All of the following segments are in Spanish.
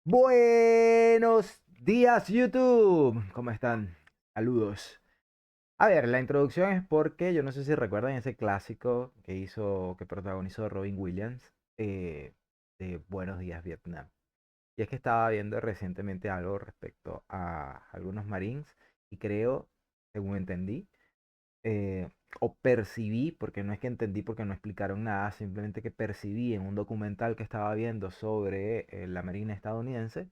Buenos días, YouTube. ¿Cómo están? Saludos. A ver, la introducción es porque yo no sé si recuerdan ese clásico que protagonizó Robin Williams, de Buenos días, Vietnam. Y es que estaba viendo recientemente algo respecto a algunos Marines y creo, según entendí, eh, o percibí, porque no es que entendí porque no explicaron nada, simplemente que percibí en un documental que estaba viendo sobre la Marina estadounidense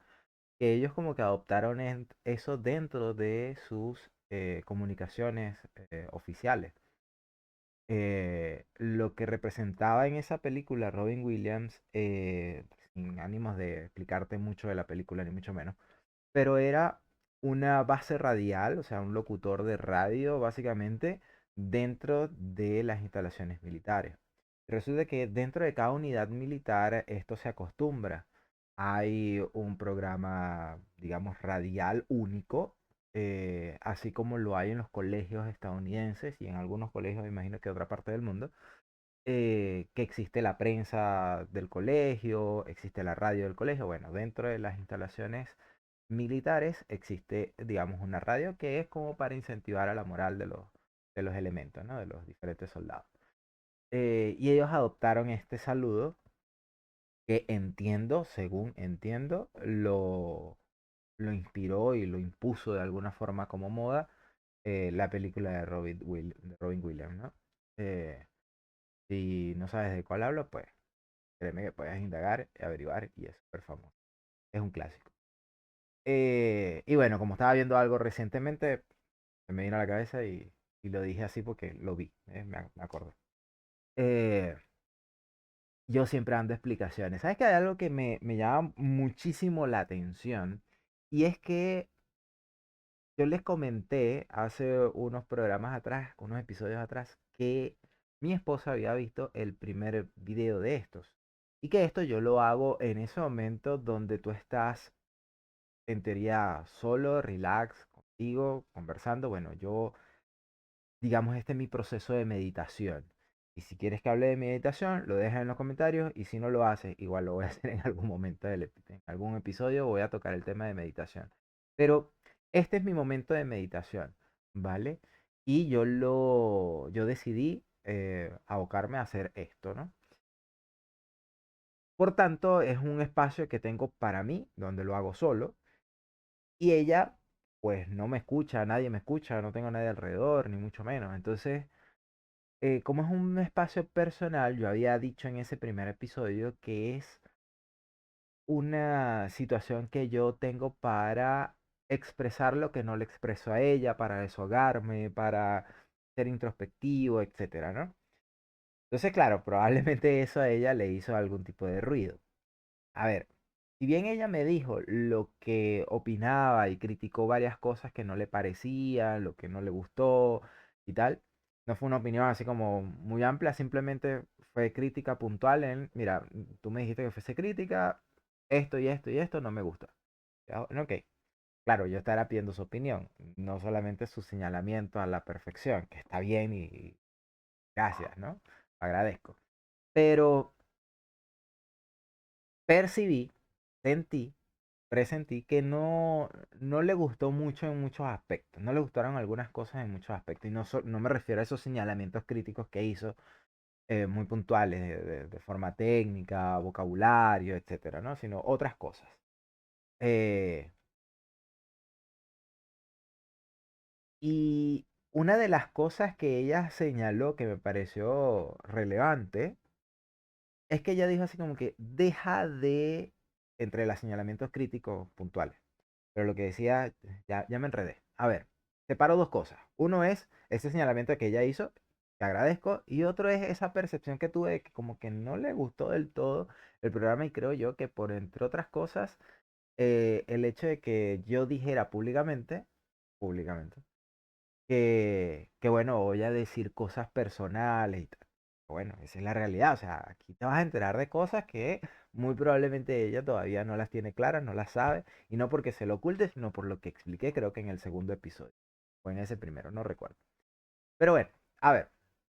que ellos como que adoptaron eso dentro de sus comunicaciones oficiales. Lo que representaba en esa película Robin Williams, sin ánimos de explicarte mucho de la película, ni mucho menos, pero era una base radial, o sea, un locutor de radio, básicamente, dentro de las instalaciones militares. Resulta que dentro de cada unidad militar esto se acostumbra. Hay un programa, digamos, radial único, así como lo hay en los colegios estadounidenses y en algunos colegios, me imagino que de otra parte del mundo, que existe la prensa del colegio, existe la radio del colegio. Bueno, dentro de las instalaciones militares existe, digamos, una radio que es como para incentivar a la moral de los elementos, ¿no? De los diferentes soldados. Y ellos adoptaron este saludo que entiendo, según entiendo, lo inspiró y lo impuso de alguna forma como moda la película de Robin Williams, ¿no? Eh, si no sabes de cuál hablo, pues créeme que puedes indagar, averiguar y es súper famoso. Es un clásico. Y bueno, como estaba viendo algo recientemente, se me vino a la cabeza y lo dije así porque lo vi, me acuerdo. Eh, yo siempre dando explicaciones. ¿Sabes que hay algo que me llama muchísimo la atención? Y es que yo les comenté hace unos programas atrás, unos episodios atrás, que mi esposa había visto el primer video de estos. Y que esto yo lo hago en ese momento donde tú estás en teoría solo, relax, contigo, conversando. Bueno, yo, digamos, este es mi proceso de meditación. Y si quieres que hable de meditación, lo dejas en los comentarios. Y si no lo haces, igual lo voy a hacer en algún momento, en algún episodio, voy a tocar el tema de meditación. Pero este es mi momento de meditación, ¿vale? Y yo decidí abocarme a hacer esto, ¿no? Por tanto, es un espacio que tengo para mí, donde lo hago solo. Y ella, pues no me escucha, nadie me escucha, no tengo nadie alrededor, ni mucho menos. Entonces, como es un espacio personal, yo había dicho en ese primer episodio que es una situación que yo tengo para expresar lo que no le expreso a ella, para desahogarme, para ser introspectivo, etcétera, ¿no? Entonces, claro, probablemente eso a ella le hizo algún tipo de ruido. A ver, si bien ella me dijo lo que opinaba y criticó varias cosas que no le parecían, lo que no le gustó y tal, no fue una opinión así como muy amplia, simplemente fue crítica puntual en, mira, tú me dijiste que fuese crítica, esto y esto y esto no me gusta. Ya, ok, claro, yo estaré pidiendo su opinión, no solamente su señalamiento a la perfección, que está bien y gracias, ¿no? Agradezco. Pero percibí, sentí, presentí que no le gustó mucho en muchos aspectos. No le gustaron algunas cosas en muchos aspectos. Y no me refiero a esos señalamientos críticos que hizo muy puntuales, de forma técnica, vocabulario, etcétera, ¿no? Sino otras cosas. Eh, y una de las cosas que ella señaló que me pareció relevante es que ella dijo así como que deja de, entre los señalamientos críticos puntuales. Pero lo que decía, ya me enredé. A ver, separo dos cosas. Uno es ese señalamiento que ella hizo, que agradezco, y otro es esa percepción que tuve de que como que no le gustó del todo el programa y creo yo que por entre otras cosas, el hecho de que yo dijera públicamente, que bueno, voy a decir cosas personales y tal. Bueno, esa es la realidad. O sea, aquí te vas a enterar de cosas que muy probablemente ella todavía no las tiene claras, no las sabe. Y no porque se lo oculte, sino por lo que expliqué, creo que en el segundo episodio. O en ese primero, no recuerdo. Pero bueno, a ver.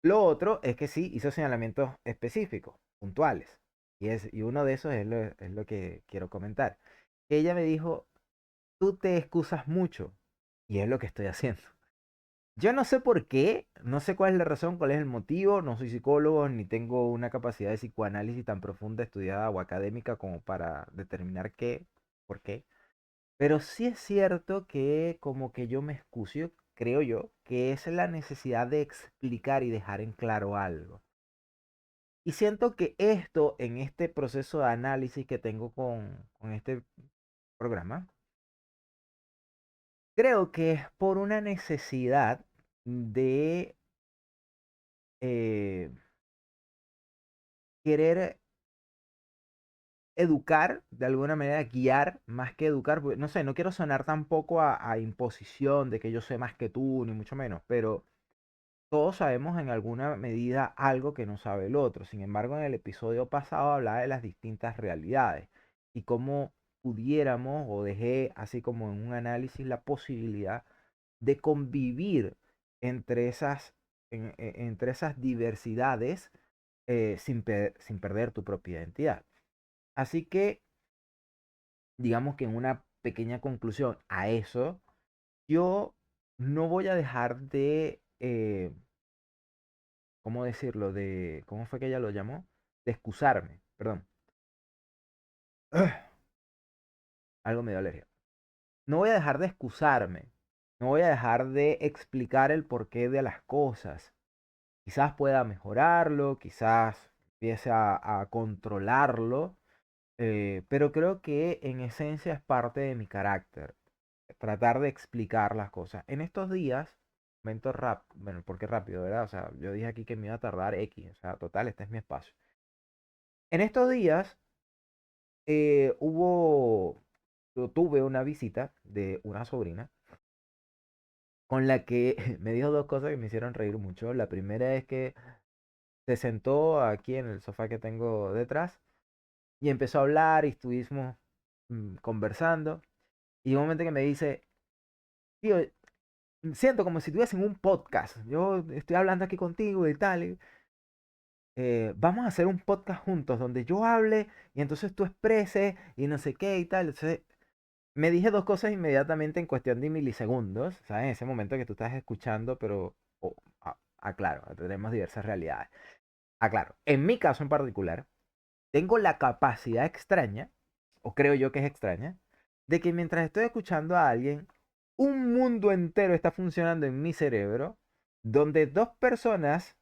Lo otro es que sí hizo señalamientos específicos, puntuales. Y uno de esos es lo que quiero comentar. que ella me dijo, tú te excusas mucho. Y es lo que estoy haciendo. Yo no sé por qué, no sé cuál es la razón, cuál es el motivo, no soy psicólogo ni tengo una capacidad de psicoanálisis tan profunda, estudiada o académica como para determinar qué, por qué. Pero sí es cierto que como que yo me excuso, creo yo, que es la necesidad de explicar y dejar en claro algo. Y siento que esto, en este proceso de análisis que tengo con este programa, creo que es por una necesidad de eh, querer educar, de alguna manera guiar, más que educar, porque, no sé, no quiero sonar tampoco a imposición de que yo sé más que tú, ni mucho menos, pero todos sabemos en alguna medida algo que no sabe el otro. Sin embargo, en el episodio pasado hablaba de las distintas realidades y cómo pudiéramos, o dejé así como en un análisis, la posibilidad de convivir entre entre esas diversidades sin perder tu propia identidad. Así que, digamos que en una pequeña conclusión a eso, yo no voy a dejar de, ¿cómo decirlo? ¿Cómo fue que ella lo llamó? De excusarme, perdón. Algo me dio alergia. No voy a dejar de excusarme. No voy a dejar de explicar el porqué de las cosas. Quizás pueda mejorarlo, quizás empiece a controlarlo, pero creo que en esencia es parte de mi carácter, tratar de explicar las cosas. En estos días, bueno, porque rápido, ¿verdad? O sea, yo dije aquí que me iba a tardar X, o sea, total, este es mi espacio. En estos días yo tuve una visita de una sobrina con la que me dijo dos cosas que me hicieron reír mucho. La primera es que se sentó aquí en el sofá que tengo detrás y empezó a hablar y estuvimos conversando. Y un momento que me dice, tío, siento como si estuviese en un podcast. Yo estoy hablando aquí contigo y tal. Vamos a hacer un podcast juntos donde yo hable y entonces tú expreses y no sé qué y tal. Entonces me dije dos cosas inmediatamente en cuestión de milisegundos, ¿sabes? En ese momento que tú estás escuchando, pero aclaro, tenemos diversas realidades. Aclaro, en mi caso en particular, tengo la capacidad extraña, o creo yo que es extraña, de que mientras estoy escuchando a alguien, un mundo entero está funcionando en mi cerebro, donde dos personas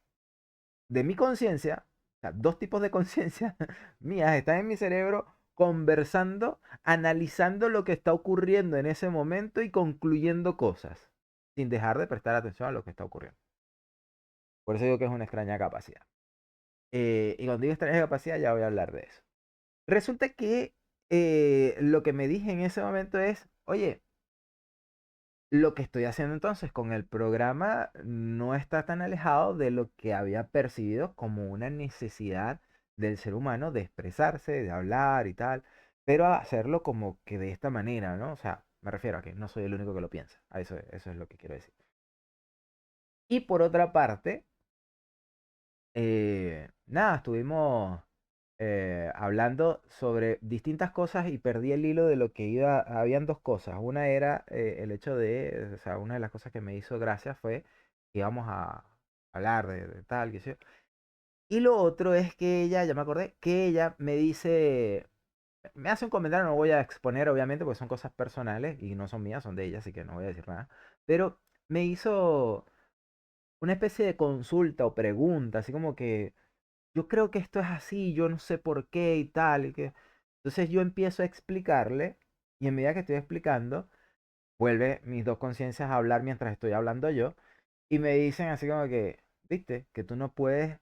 de mi conciencia, o sea, dos tipos de conciencia mías están en mi cerebro conversando, analizando lo que está ocurriendo en ese momento y concluyendo cosas, sin dejar de prestar atención a lo que está ocurriendo. Por eso digo que es una extraña capacidad. Y cuando digo extraña capacidad, ya voy a hablar de eso. Resulta que lo que me dije en ese momento es, oye, lo que estoy haciendo entonces con el programa no está tan alejado de lo que había percibido como una necesidad del ser humano de expresarse, de hablar y tal, pero hacerlo como que de esta manera, ¿no? O sea, me refiero a que no soy el único que lo piensa, eso es lo que quiero decir. Y por otra parte, nada, estuvimos hablando sobre distintas cosas y perdí el hilo de lo que iba. Habían dos cosas. Una era el hecho de, o sea, una de las cosas que me hizo gracia fue que íbamos a hablar de tal, qué sé yo. Y lo otro es que ella, ya me acordé, que ella me dice, me hace un comentario, no voy a exponer obviamente porque son cosas personales y no son mías, son de ella, así que no voy a decir nada. Pero me hizo una especie de consulta o pregunta, así como que yo creo que esto es así, yo no sé por qué y tal. Entonces yo empiezo a explicarle y en medida que estoy explicando, vuelve mis dos conciencias a hablar mientras estoy hablando yo y me dicen así como que, viste, que tú no puedes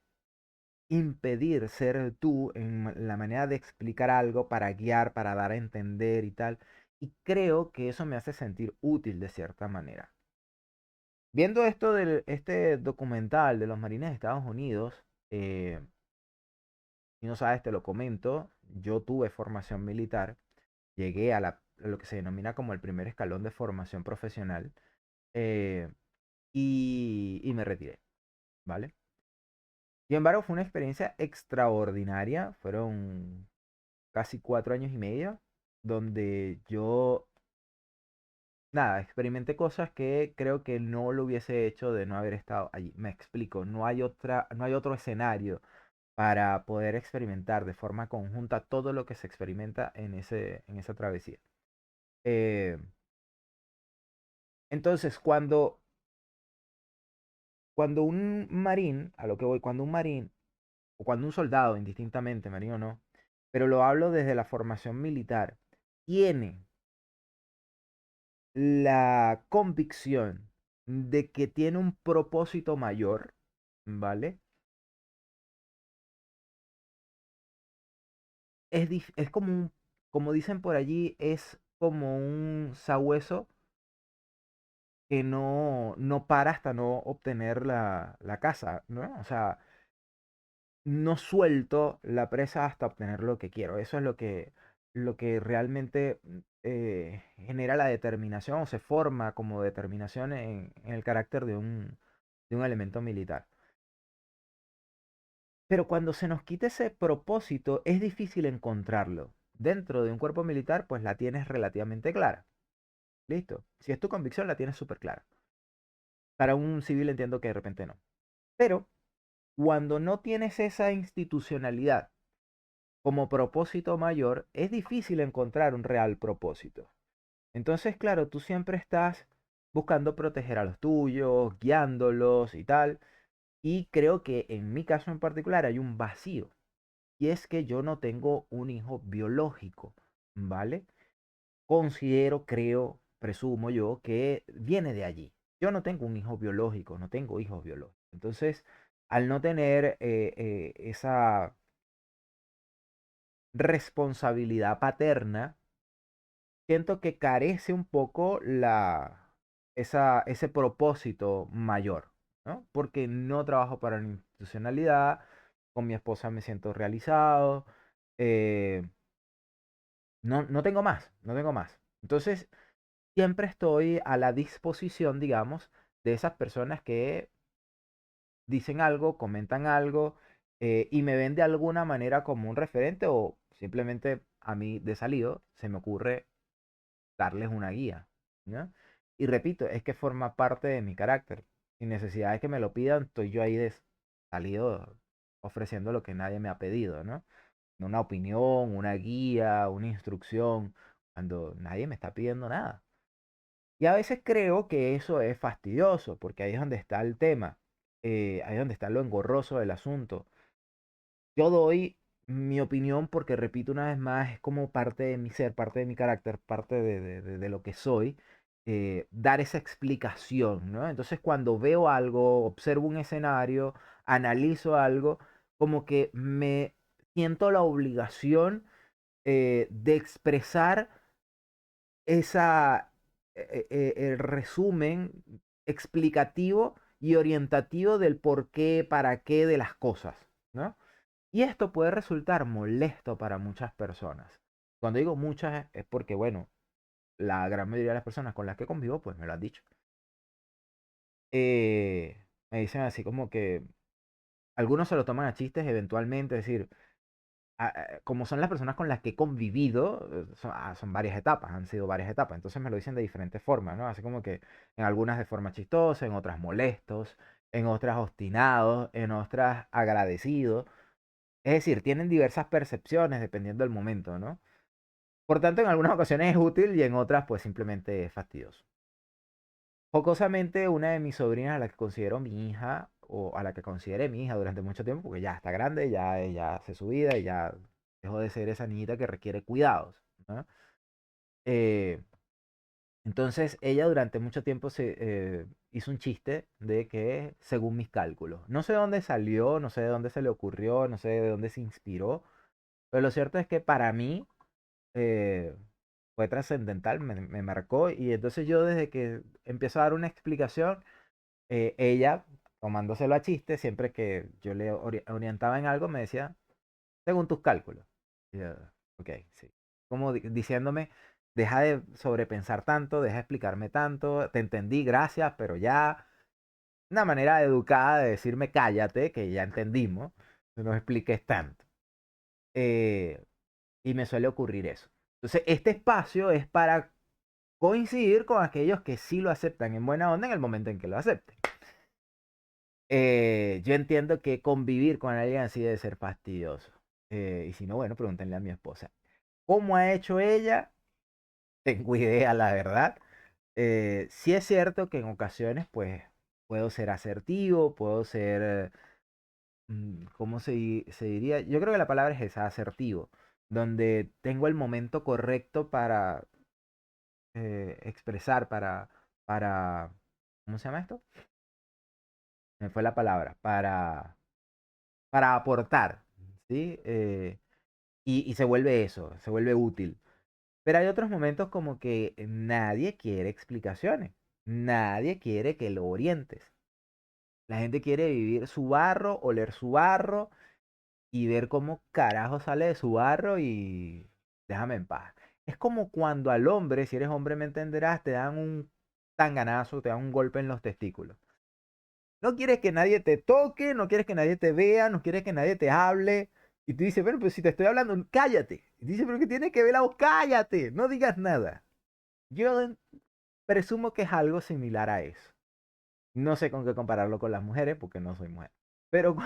impedir ser tú en la manera de explicar algo para guiar, para dar a entender y tal. Y creo que eso me hace sentir útil de cierta manera. Viendo esto de este documental de los marines de Estados Unidos, eh, si no sabes, te lo comento, yo tuve formación militar, llegué a lo que se denomina como el primer escalón de formación profesional eh, y me retiré, ¿vale? Sin embargo, fue una experiencia extraordinaria, fueron casi 4 años y medio, donde yo, nada, experimenté cosas que creo que no lo hubiese hecho de no haber estado allí. Me explico, no hay otro escenario para poder experimentar de forma conjunta todo lo que se experimenta en esa travesía. Eh, entonces, cuando un marín, a lo que voy, cuando un marín, o cuando un soldado, indistintamente, marín o no, pero lo hablo desde la formación militar, tiene la convicción de que tiene un propósito mayor, ¿vale? Es como como dicen por allí, es como un sabueso que no para hasta no obtener la caza, ¿no? O sea, no suelto la presa hasta obtener lo que quiero. Eso es lo que realmente genera la determinación o se forma como determinación en el carácter de un elemento militar. Pero cuando se nos quita ese propósito, es difícil encontrarlo. Dentro de un cuerpo militar, pues la tienes relativamente clara. ¿Listo? Si es tu convicción, la tienes súper clara. Para un civil entiendo que de repente no. Pero cuando no tienes esa institucionalidad como propósito mayor, es difícil encontrar un real propósito. Entonces, claro, tú siempre estás buscando proteger a los tuyos, guiándolos y tal. Y creo que en mi caso en particular hay un vacío. Y es que yo no tengo un hijo biológico, ¿vale? Considero, creo, presumo yo, que viene de allí. Yo no tengo un hijo biológico, no tengo hijos biológicos. Entonces, al no tener esa responsabilidad paterna, siento que carece un poco ese propósito mayor, ¿no? Porque no trabajo para una institucionalidad, con mi esposa me siento realizado, eh, no tengo más, no tengo más. Entonces, siempre estoy a la disposición, digamos, de esas personas que dicen algo, comentan algo y me ven de alguna manera como un referente o simplemente a mí de salido se me ocurre darles una guía, ¿no? Y repito, es que forma parte de mi carácter. Sin necesidad de que me lo pidan, estoy yo ahí de salido ofreciendo lo que nadie me ha pedido, ¿no? Una opinión, una guía, una instrucción, cuando nadie me está pidiendo nada. Y a veces creo que eso es fastidioso, porque ahí es donde está el tema, ahí es donde está lo engorroso del asunto. Yo doy mi opinión porque, repito una vez más, es como parte de mi ser, parte de mi carácter, parte de lo que soy, dar esa explicación, ¿no? Entonces cuando veo algo, observo un escenario, analizo algo, como que me siento la obligación de expresar el resumen explicativo y orientativo del por qué, para qué de las cosas, ¿no? Y esto puede resultar molesto para muchas personas. Cuando digo muchas es porque, bueno, la gran mayoría de las personas con las que convivo, pues me lo han dicho. Me dicen así como que algunos se lo toman a chistes eventualmente, es decir, como son las personas con las que he convivido, son varias etapas, han sido varias etapas, entonces me lo dicen de diferentes formas, ¿no? Así como que en algunas de forma chistosa, en otras molestos, en otras obstinados, en otras agradecidos. Es decir, tienen diversas percepciones dependiendo del momento, ¿no? Por tanto, en algunas ocasiones es útil y en otras, pues simplemente es fastidioso. Jocosamente, una de mis sobrinas, a la que considero mi hija, o a la que consideré mi hija durante mucho tiempo, porque ya está grande, ya ella hace su vida y ya dejó de ser esa niñita que requiere cuidados, ¿no? Eh, entonces, ella durante mucho tiempo hizo un chiste de que, según mis cálculos, no sé de dónde salió, no sé de dónde se le ocurrió, no sé de dónde se inspiró, pero lo cierto es que para mí eh, fue trascendental, me marcó y entonces yo desde que empiezo a dar una explicación, ella, tomándoselo a chiste, siempre que yo le orientaba en algo, me decía, según tus cálculos. Y yo, ok, sí. Como diciéndome, deja de sobrepensar tanto, deja de explicarme tanto, te entendí, gracias, pero ya, una manera educada de decirme cállate, que ya entendimos, no expliques tanto. Eh, y me suele ocurrir eso. Entonces, este espacio es para coincidir con aquellos que sí lo aceptan en buena onda en el momento en que lo acepten. Yo entiendo que convivir con alguien así debe ser fastidioso. Y si no, bueno, pregúntenle a mi esposa. ¿Cómo ha hecho ella? Tengo idea, la verdad. Sí es cierto que en ocasiones, pues, puedo ser asertivo, puedo ser, ¿cómo se diría? Yo creo que la palabra es esa, asertivo, donde tengo el momento correcto para expresar, para, ¿cómo se llama esto? Me fue la palabra, para aportar, ¿sí? Y se vuelve eso, se vuelve útil. Pero hay otros momentos como que nadie quiere explicaciones, nadie quiere que lo orientes. La gente quiere vivir su barro, oler su barro y ver cómo carajo sale de su barro y déjame en paz. Es como cuando al hombre, si eres hombre me entenderás, te dan un tanganazo, te dan un golpe en los testículos. No quieres que nadie te toque, no quieres que nadie te vea, no quieres que nadie te hable. Y tú dices, bueno, pues si te estoy hablando, cállate. Y dice, pero ¿qué tiene que ver la voz? Cállate, no digas nada. Yo presumo que es algo similar a eso. No sé con qué compararlo con las mujeres porque no soy mujer. Pero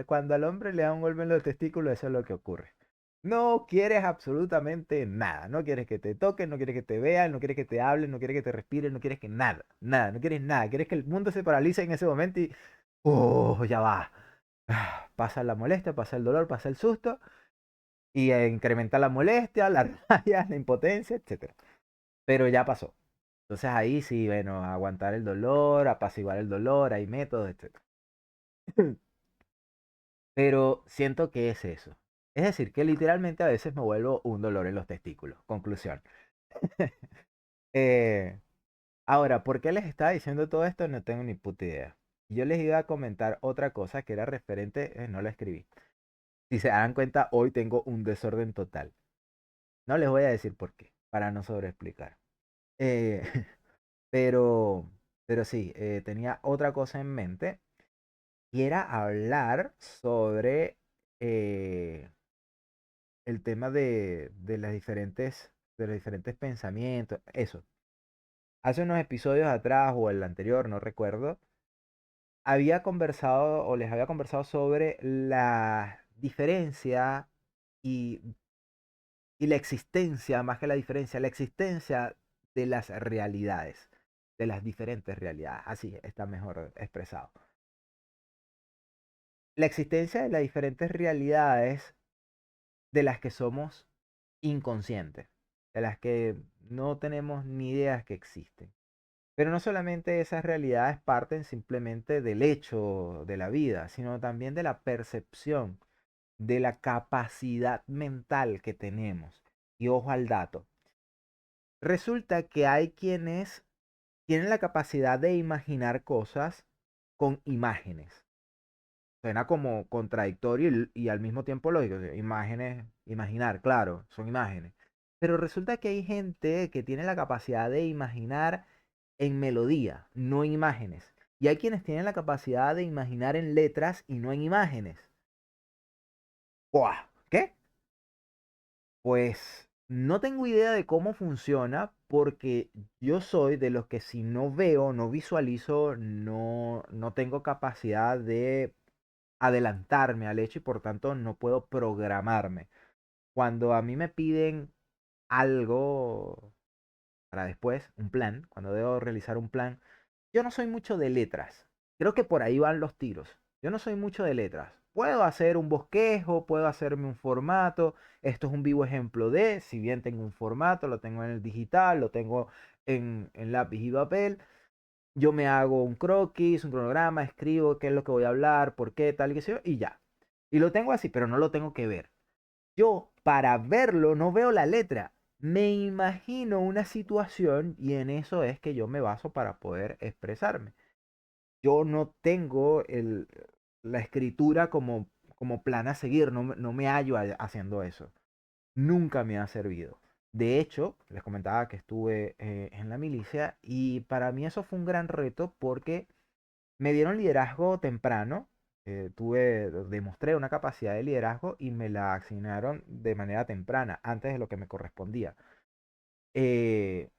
cuando al hombre le da un golpe en los testículos, eso es lo que ocurre. No quieres absolutamente nada. No quieres que te toquen, no quieres que te vean, no quieres que te hablen, no quieres que te respiren, no quieres que nada, nada, no quieres nada. Quieres que el mundo se paralice en ese momento y, oh, ya va. Pasa la molestia, pasa el dolor, pasa el susto y incrementa la molestia, la rabia, la impotencia, etcétera. Pero ya pasó. Entonces ahí sí, bueno, aguantar el dolor, apaciguar el dolor, hay métodos, etcétera. Pero siento que es eso. Es decir, que literalmente a veces me vuelvo un dolor en los testículos. Conclusión. Eh, Ahora, ¿por qué les estaba diciendo todo esto? No tengo ni puta idea. Yo les iba a comentar otra cosa que era referente, no la escribí. Si se dan cuenta, hoy tengo un desorden total. No les voy a decir por qué, para no sobreexplicar. Eh, pero, pero sí, tenía otra cosa en mente y era hablar sobre el tema de los diferentes pensamientos, eso. Hace unos episodios atrás o el anterior, no recuerdo, había conversado o les había conversado sobre la diferencia y, y la existencia, más que la diferencia, la existencia de las realidades, de las diferentes realidades. Así está mejor expresado. La existencia de las diferentes realidades de las que somos inconscientes, de las que no tenemos ni ideas que existen. Pero no solamente esas realidades parten simplemente del hecho de la vida, sino también de la percepción, de la capacidad mental que tenemos. Y ojo al dato. Resulta que hay quienes tienen la capacidad de imaginar cosas con imágenes. Suena como contradictorio y al mismo tiempo lógico. Imágenes, imaginar, claro, son imágenes. Pero resulta que hay gente que tiene la capacidad de imaginar en melodía, no en imágenes. Y hay quienes tienen la capacidad de imaginar en letras y no en imágenes. ¡Buah! ¿Qué? Pues no tengo idea de cómo funciona porque yo soy de los que si no veo, no visualizo, no tengo capacidad de adelantarme al hecho y por tanto no puedo programarme. Cuando a mí me piden algo para después, un plan, cuando debo realizar un plan, yo no soy mucho de letras. Creo que por ahí van los tiros. Yo no soy mucho de letras. Puedo hacer un bosquejo, puedo hacerme un formato. Esto es un vivo ejemplo de, si bien tengo un formato, lo tengo en el digital, lo tengo en lápiz y papel. Yo me hago un croquis, un cronograma, escribo qué es lo que voy a hablar, por qué, tal y qué sé yo, y ya. Y lo tengo así, pero no lo tengo que ver. Yo, para verlo, no veo la letra. Me imagino una situación y en eso es que yo me baso para poder expresarme. Yo no tengo la escritura como plan a seguir, no me hallo haciendo eso. Nunca me ha servido. De hecho, les comentaba que estuve en la milicia y para mí eso fue un gran reto porque me dieron liderazgo temprano, demostré una capacidad de liderazgo y me la asignaron de manera temprana, antes de lo que me correspondía. Eh,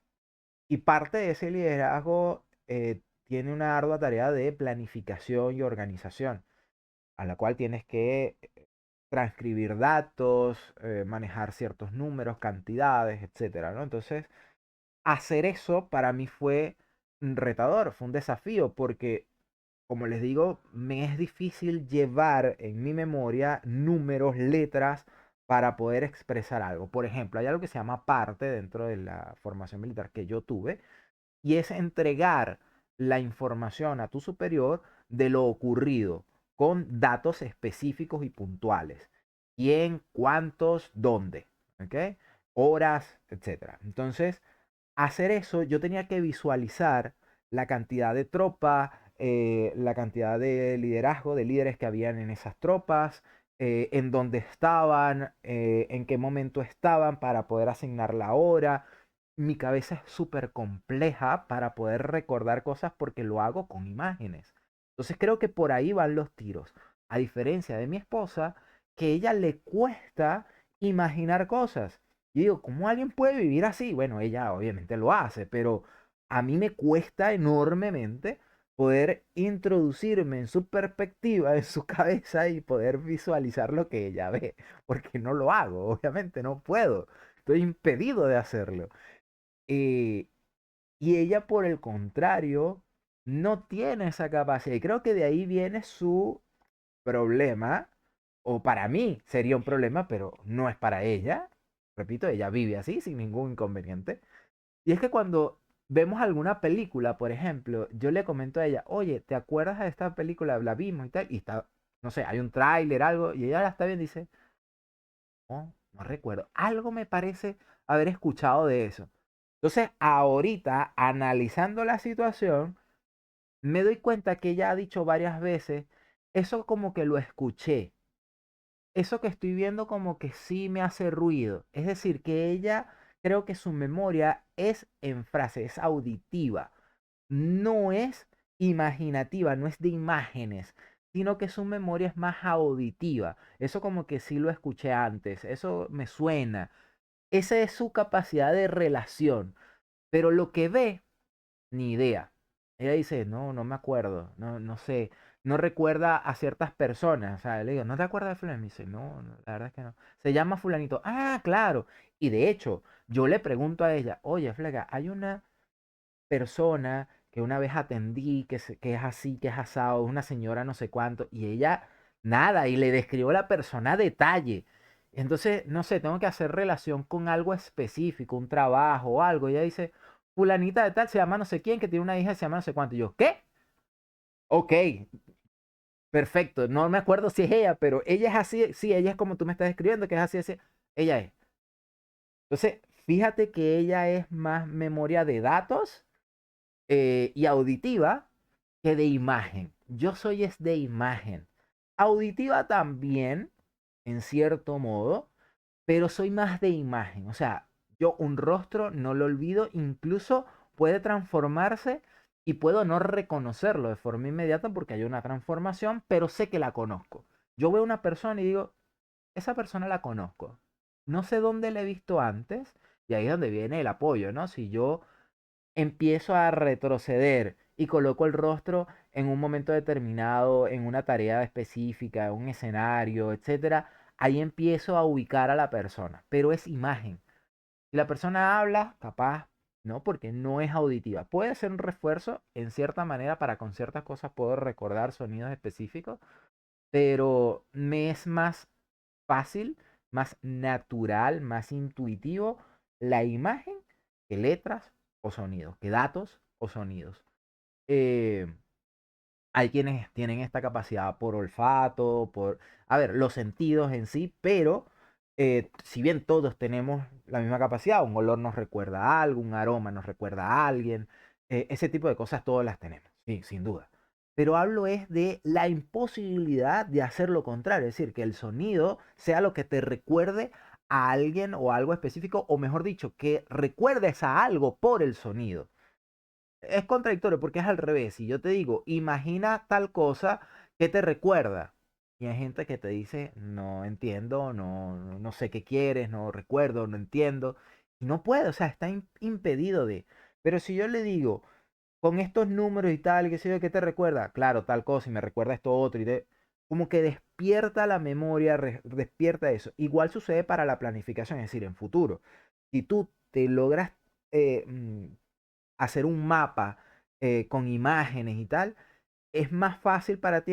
y parte de ese liderazgo tiene una ardua tarea de planificación y organización, a la cual tienes que transcribir datos, manejar ciertos números, cantidades, etcétera, ¿no? Entonces, hacer eso para mí fue retador, fue un desafío, porque, como les digo, me es difícil llevar en mi memoria números, letras, para poder expresar algo. Por ejemplo, hay algo que se llama parte dentro de la formación militar que yo tuve, y es entregar la información a tu superior de lo ocurrido con datos específicos y puntuales. ¿Quién, cuántos, dónde? ¿Ok? Horas, etcétera. Entonces, hacer eso, yo tenía que visualizar la cantidad de tropas, la cantidad de liderazgo, de líderes que habían en esas tropas, en dónde estaban, en qué momento estaban para poder asignar la hora. Mi cabeza es súper compleja para poder recordar cosas porque lo hago con imágenes. Entonces creo que por ahí van los tiros. A diferencia de mi esposa, que ella le cuesta imaginar cosas. Y digo, ¿cómo alguien puede vivir así? Bueno, ella obviamente lo hace, pero a mí me cuesta enormemente poder introducirme en su perspectiva, en su cabeza y poder visualizar lo que ella ve, porque no lo hago, obviamente no puedo, estoy impedido de hacerlo. Eh, y ella, por el contrario, no tiene esa capacidad. Y creo que de ahí viene su problema, o para mí sería un problema, pero no es para ella. Repito, ella vive así, sin ningún inconveniente. Y es que cuando vemos alguna película, por ejemplo, yo le comento a ella, oye, ¿te acuerdas de esta película? La vimos y tal, y está, no sé, hay un tráiler, algo, y ella la está viendo y dice, no, no recuerdo. Algo me parece haber escuchado de eso. Entonces, ahorita, analizando la situación, me doy cuenta que ella ha dicho varias veces, eso como que lo escuché, eso que estoy viendo como que sí me hace ruido. Es decir, que ella, creo que su memoria es en frase, es auditiva, no es imaginativa, no es de imágenes, sino que su memoria es más auditiva. Eso como que sí lo escuché antes, eso me suena. Esa es su capacidad de relación, pero lo que ve ni idea. Ella dice, no, no me acuerdo, no, no sé, no recuerda a ciertas personas. O sea, le digo, ¿no te acuerdas de fulano? Me dice, no, no, la verdad es que no. Se llama fulanito. Ah, claro. Y de hecho, yo le pregunto a ella, oye, Flega, hay una persona que una vez atendí, que es así, que es asado, una señora no sé cuánto, y ella, nada, y le describió la persona a detalle. Entonces, no sé, tengo que hacer relación con algo específico, un trabajo o algo. Ella dice, fulanita de tal se llama no sé quién, que tiene una hija que se llama no sé cuánto. Y yo, ¿qué? Ok, perfecto. No me acuerdo si es ella, pero ella es así, sí, ella es como tú me estás describiendo, que es así, así. Ella es. Entonces, fíjate que ella es más memoria de datos y auditiva que de imagen. Yo soy es de imagen. Auditiva también, en cierto modo, pero soy más de imagen. O sea, yo un rostro no lo olvido, incluso puede transformarse y puedo no reconocerlo de forma inmediata porque hay una transformación, pero sé que la conozco. Yo veo una persona y digo, esa persona la conozco. No sé dónde la he visto antes y ahí es donde viene el apoyo, ¿no? Si yo empiezo a retroceder y coloco el rostro en un momento determinado, en una tarea específica, en un escenario, etcétera, ahí empiezo a ubicar a la persona, pero es imagen. Si la persona habla, capaz, no, porque no es auditiva. Puede ser un refuerzo en cierta manera para con ciertas cosas puedo recordar sonidos específicos, pero me es más fácil, más natural, más intuitivo la imagen que letras o sonidos, que datos o sonidos. Eh, Hay quienes tienen esta capacidad por olfato, por, a ver, los sentidos en sí, pero si bien todos tenemos la misma capacidad, un olor nos recuerda a algo, un aroma nos recuerda a alguien, ese tipo de cosas todas las tenemos, sí, sin duda. Pero hablo es de la imposibilidad de hacer lo contrario, es decir, que el sonido sea lo que te recuerde a alguien o algo específico, o mejor dicho, que recuerdes a algo por el sonido. Es contradictorio porque es al revés. Si yo te digo, imagina tal cosa, ¿Qué te recuerda? Y hay gente que te dice, no entiendo, no sé qué quieres, no recuerdo, no entiendo. Y no puede, o sea, está impedido de. Pero si yo le digo, con estos números y tal, qué sé yo, ¿qué te recuerda? Claro, tal cosa, y me recuerda esto otro, como que despierta la memoria, despierta eso. Igual sucede para la planificación, es decir, en futuro. Si tú te logras hacer un mapa con imágenes y tal, es más fácil para ti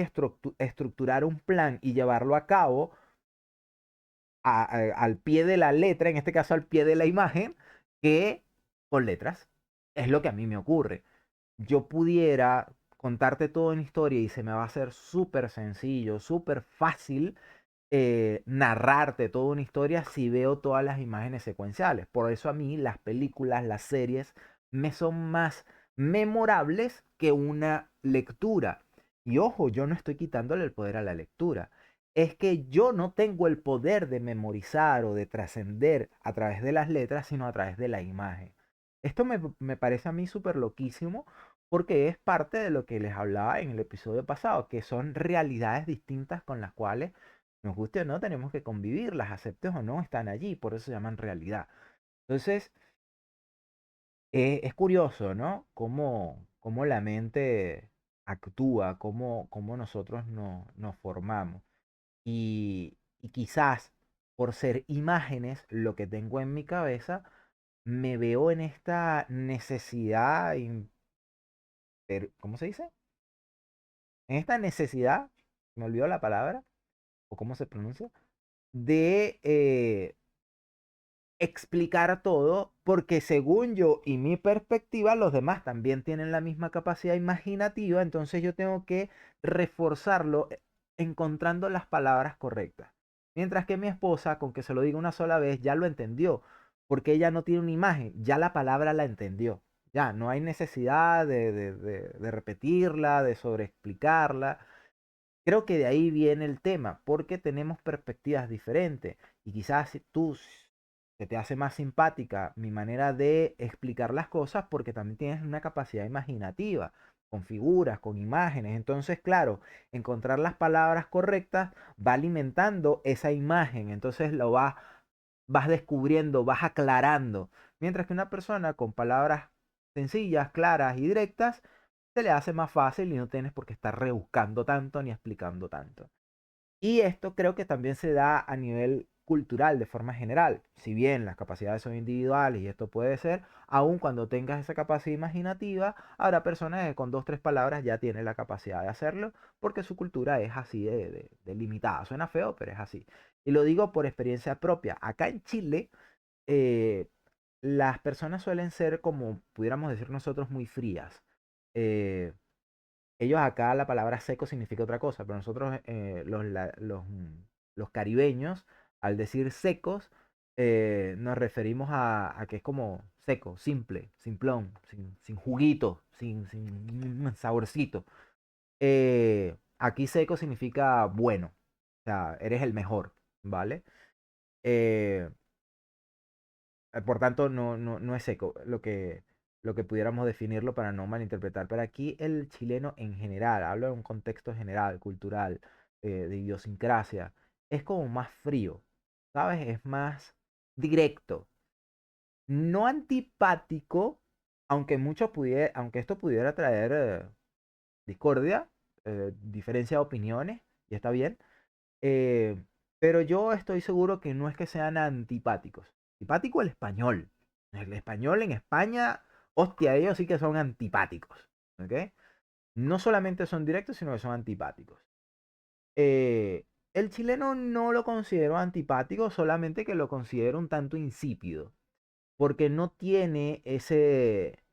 estructurar un plan y llevarlo a cabo al pie de la letra, en este caso al pie de la imagen, que con letras. Es lo que a mí me ocurre. Yo pudiera contarte todo en historia y se me va a hacer súper sencillo, súper fácil narrarte toda una historia si veo todas las imágenes secuenciales. Por eso a mí las películas, las series, me son más memorables que una lectura. Y ojo, yo no estoy quitándole el poder a la lectura. Es que yo no tengo el poder de memorizar o de trascender a través de las letras, sino a través de la imagen. Esto me parece a mí súper loquísimo porque es parte de lo que les hablaba en el episodio pasado, que son realidades distintas con las cuales nos guste o no, tenemos que convivir, las aceptes o no, están allí, por eso se llaman realidad. Entonces, es curioso, ¿no? Cómo la mente actúa, cómo nosotros nos formamos. Y quizás por ser imágenes, lo que tengo en mi cabeza, me veo en esta necesidad, ¿cómo se dice? En esta necesidad, me olvidó la palabra, o cómo se pronuncia, de explicar todo, porque según yo y mi perspectiva, los demás también tienen la misma capacidad imaginativa, entonces yo tengo que reforzarlo encontrando las palabras correctas. Mientras que mi esposa, con que se lo diga una sola vez, ya lo entendió, porque ella no tiene una imagen, ya la palabra la entendió. Ya, no hay necesidad de repetirla, de sobreexplicarla. Creo que de ahí viene el tema, porque tenemos perspectivas diferentes. Y quizás si tú se te hace más simpática mi manera de explicar las cosas porque también tienes una capacidad imaginativa, con figuras, con imágenes. Entonces, claro, encontrar las palabras correctas va alimentando esa imagen. Entonces vas descubriendo, vas aclarando. Mientras que una persona con palabras sencillas, claras y directas, se le hace más fácil y no tienes por qué estar rebuscando tanto ni explicando tanto. Y esto creo que también se da a nivel cultural de forma general. Si bien las capacidades son individuales y esto puede ser, aun cuando tengas esa capacidad imaginativa, habrá personas que con dos, tres palabras ya tienen la capacidad de hacerlo porque su cultura es así de limitada. Suena feo, pero es así. Y lo digo por experiencia propia. Acá en Chile, eh, las personas suelen ser, como pudiéramos decir nosotros, muy frías. Eh, Ellos acá la palabra seco significa otra cosa, pero nosotros los caribeños, al decir secos, nos referimos a que es como seco, simple, simplón, sin juguito, sin saborcito. Aquí seco significa bueno, o sea, eres el mejor, ¿vale? Eh, por tanto, no es seco lo que pudiéramos definirlo para no malinterpretar. Pero aquí el chileno en general, hablo de un contexto general, cultural, de idiosincrasia, es como más frío, ¿sabes? Es más directo. No antipático, aunque esto pudiera traer discordia, diferencia de opiniones, y está bien. Eh, pero yo estoy seguro que no es que sean antipáticos. Antipático el español. El español en España, hostia, ellos sí que son antipáticos. ¿Ok? No solamente son directos, sino que son antipáticos. El chileno no lo considero antipático, solamente que lo considero un tanto insípido. Porque no tiene ese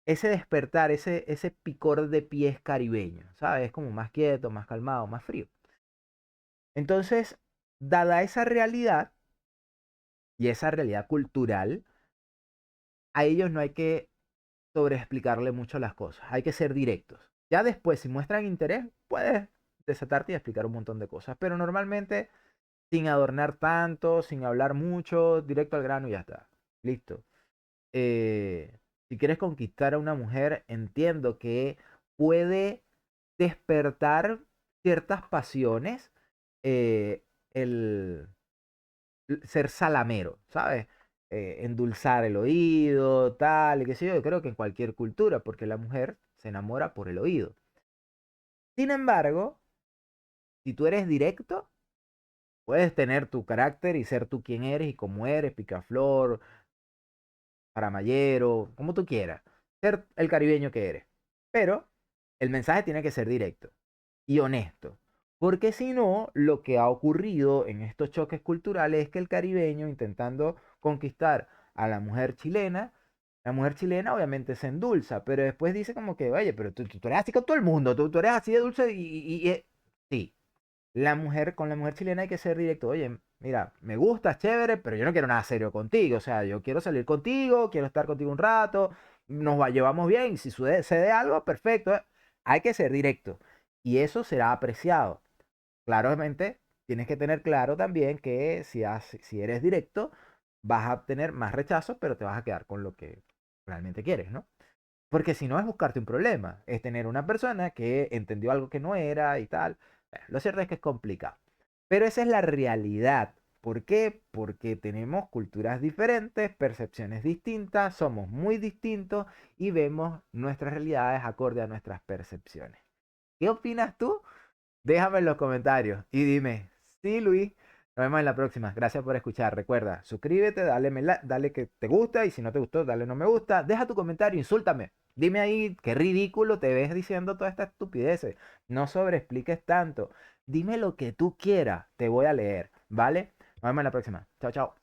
despertar, ese picor de pies caribeño. ¿Sabes? Es como más quieto, más calmado, más frío. Entonces, dada esa realidad y esa realidad cultural, a ellos no hay que sobreexplicarle mucho las cosas, hay que ser directos. Ya después, si muestran interés, puedes desatarte y explicar un montón de cosas, pero normalmente sin adornar tanto, sin hablar mucho, directo al grano y ya está. Listo. Si quieres conquistar a una mujer, entiendo que puede despertar ciertas pasiones, eh, el ser salamero, ¿sabes? Endulzar el oído, tal, y qué sé yo. Yo creo que en cualquier cultura, porque la mujer se enamora por el oído. Sin embargo, si tú eres directo, puedes tener tu carácter y ser tú quien eres y como eres, picaflor, paramayero, como tú quieras. Ser el caribeño que eres. Pero el mensaje tiene que ser directo y honesto. Porque si no, lo que ha ocurrido en estos choques culturales es que el caribeño, intentando conquistar a la mujer chilena obviamente se endulza, pero después dice como que, oye, pero tú eres así con todo el mundo, tú eres así de dulce sí, con la mujer chilena hay que ser directo. Oye, mira, me gusta, chévere, pero yo no quiero nada serio contigo. O sea, yo quiero salir contigo, quiero estar contigo un rato, llevamos bien. Si sucede algo, perfecto. Hay que ser directo. Y eso será apreciado. Claramente, tienes que tener claro también que si eres directo, vas a obtener más rechazos, pero te vas a quedar con lo que realmente quieres, ¿no? Porque si no es buscarte un problema, es tener una persona que entendió algo que no era y tal. Lo cierto es que es complicado. Pero esa es la realidad. ¿Por qué? Porque tenemos culturas diferentes, percepciones distintas, somos muy distintos y vemos nuestras realidades acorde a nuestras percepciones. ¿Qué opinas tú? Déjame en los comentarios y dime, sí, Luis, nos vemos en la próxima. Gracias por escuchar. Recuerda, suscríbete, dale que te gusta y si no te gustó, dale no me gusta. Deja tu comentario, insúltame. Dime ahí qué ridículo te ves diciendo toda esta estupideces. No sobreexpliques tanto. Dime lo que tú quieras, te voy a leer, ¿vale? Nos vemos en la próxima. Chao, chao.